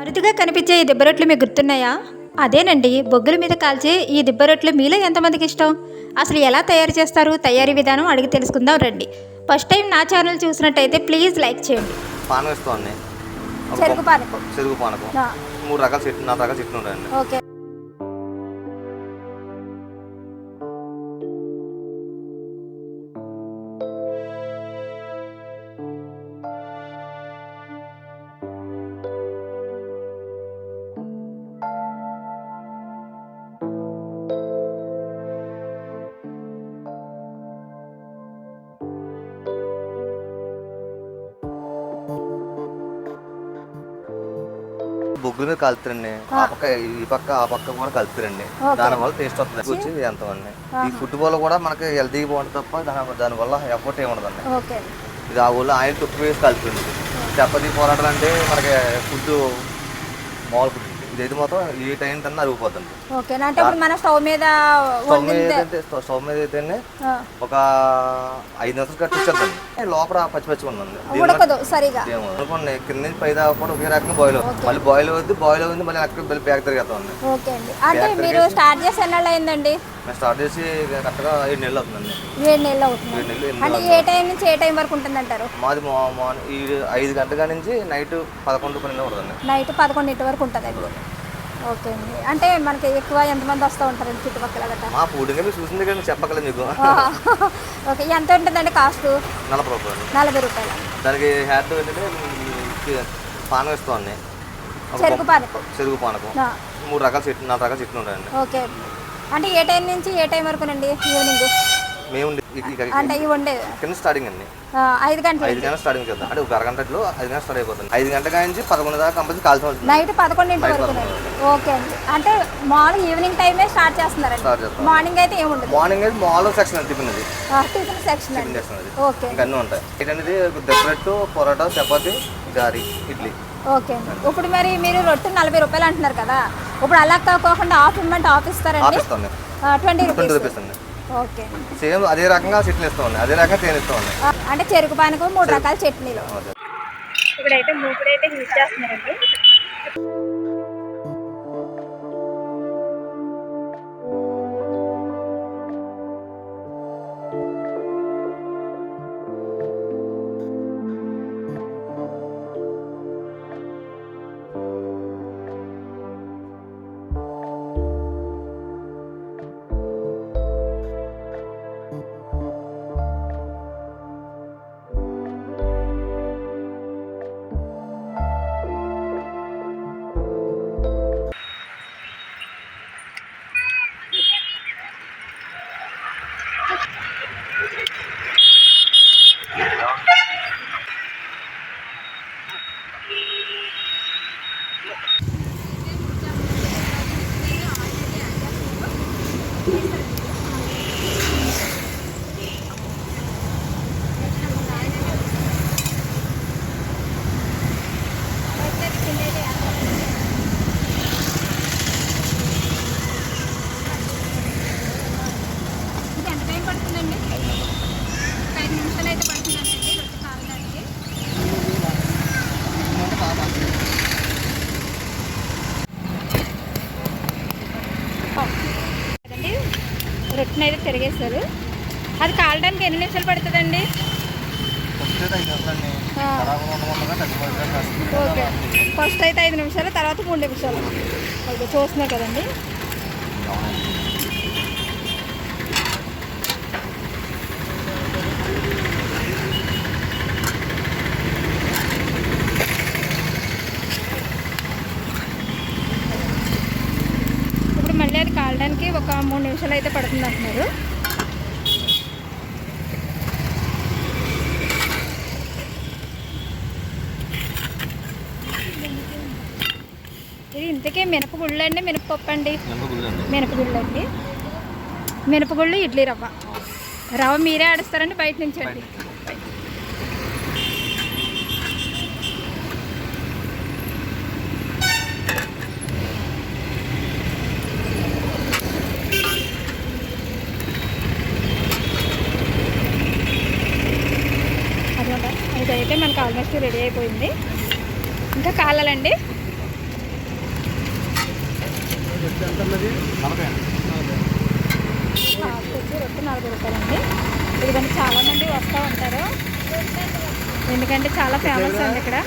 అరుదుగా కనిపించే ఈ దిబ్బరొట్లు మీకు గుర్తున్నాయా? అదేనండి, బొగ్గుల మీద కాల్చే ఈ దిబ్బరొట్లు మీలో ఎంతమందికి ఇష్టం? అసలు ఎలా తయారు చేస్తారు, తయారీ విధానం అడిగి తెలుసుకుందాం రండి. ఫస్ట్ టైం నా ఛానల్ చూసినట్టయితే ప్లీజ్ లైక్ చేయండి. పానకం ఇస్తామండి. చెరుకు పానకం. చెరుకు పానకం 3 రకాల చెట్లు 4 రకాల చెట్లు ఉంటాయండి. ఓకే. బొగ్గుల మీద కలుపుతారండి. ఆ పక్క ఈ పక్క ఆ పక్క కూడా కలుపుతారండి. దానివల్ల టేస్ట్ వస్తుంది. వచ్చి ఎంత అండి ఈ ఫుట్బాల్ కూడా మనకి హెల్తీగా బాగుంటుంది తప్ప దానివల్ల ఎఫర్ట్ ఏమి ఉండదండి. ఇది ఆ ఊళ్ళో ఆయిల్ తక్కువ వేసి కలుపుతుంది. చపాతీ పోరాటాలు అంటే మనకి ఫుడ్ మామూలు ఫుడ్. ఇదైతే మొత్తం ఏ టైం కన్నా అరిగిపోతుంది. స్టవ్ మీద అయితే ఒక 5 నిమిషాలు కట్టించేద్దండి. లోపల పచ్చి ఉందండి. అనుకోండి కింద నుంచి పై దాకా కూడా ఒకే రకంగా బాయిల్ అవుతుంది. మళ్ళీ బాయిల్ అవుతుంది మళ్ళీ అక్కడ బ్యాగ్ తిరిగేస్తామండి. మేము స్టార్ట్ చేసి కరెక్ట్గా 7 నెలలు అవుతుందండి. 7 నెలలు అవుతుంది. ఏ టైం నుంచి ఏ టైం వరకు ఉంటుంది అంటారు? మాది మార్నింగ్ 5 గంటల నుంచి నైట్ 11-12 ఉంటుందండి. నైట్ 11 వరకు ఉంటుంది. ఓకే అండి. అంటే మనకి ఎక్కువ ఎంతమంది వస్తూ ఉంటారండి చుట్టుపక్కల గట్రా? మా ఫుడ్ మీరు చూసింది కానీ చెప్పగలరు మీకు. ఓకే, ఎంత ఉంటుందండి కాస్ట్? 40 రూపాయలు. 40 రూపాయలు. దానికి హ్యాట్ ఏంటంటే పానకం ఇస్తామండి. చెరుకు పానకం. 3 రకాల చెట్లు 4 రకాల చెట్లు ఉంటాయండి. ఓకే. అంటే ఏ టైం నుంచి ఏ టైం వరకునండి? ఈవినింగ్ మేము అంటే ఇవి ఉండేది కింద స్టార్టింగ్ అండి. 5 గంటలు స్టార్టింగ్ చేద్దాం. అంటే ఒక అరగంటలో 5 గంటలు స్టార్ట్ అయిపోతుంది. 5 గంటల నుంచి 11 దాకా కంపల్సరీ కాల్సిన నైట్ 11 వరకు. ఓకే అండి. అంటే మార్నింగ్ ఈవినింగ్ టైమే స్టార్ట్ చేస్తున్నారండి. మార్నింగ్ అయితే ఏముండదు. మార్నింగ్ అయితే మామూలు సెక్షన్ టిఫిన్ అది. టిఫిన్ సెక్షన్ అండి. ఓకే. ఇంకా అన్నీ ఉంటాయి. ఏంటనేది దెబ్బరెట్టు, పొరాటా, చపాతి, గారి, ఇడ్లీ. ఓకే అండి. ఇప్పుడు మరి మీరు రొట్టె 40 రూపాయలు అంటున్నారు కదా, ఇప్పుడు అలా కాకుండా హాఫ్ ఇమ్మంటే హాఫ్ ఇస్తారండి? 20 రూపీస్ అండి. ఓకే. సేమ్ అదే రకంగా చట్నీ ఇస్తామండి. అదే రకంగా తేనె ఇస్తామండి. అంటే చెరుకు పానకం 3 రకాల చట్నీలు. ఇప్పుడైతే మూకుడైతే హీట్ చేస్తున్నారండి. రొట్టెని అయితే తిరిగేస్తారు. అది కాలడానికి ఎన్ని నిమిషాలు పడుతుందండి? ఓకే. ఫస్ట్ అయితే 5 నిమిషాలు, తర్వాత 3 నిమిషాలు. ఓకే, చూస్తున్నారు కదండి. మళ్ళీ అది కాలడానికి ఒక 3 నిమిషాలు అయితే పడుతుంది అంటున్నారు. ఇది ఇంతకీ మినపగుళ్ళు అండి, మినపప్పు అండి? మినపగుళ్ళు అండి. మినపగుళ్ళు, ఇడ్లీ రవ్వ. రవ్వ మీరే ఆడిస్తారండి బయట నుంచి అండి? ఇదైతే మనకు ఆల్మోస్ట్ రెడీ అయిపోయింది. ఇంకా కాలాలండి. హాఫ్ కేజీ రొట్టె 40 రూపాయలండి. ఇదిగోండి చాలామంది వస్తూ ఉంటారు, ఎందుకంటే చాలా ఫేమస్ అండి ఇక్కడ.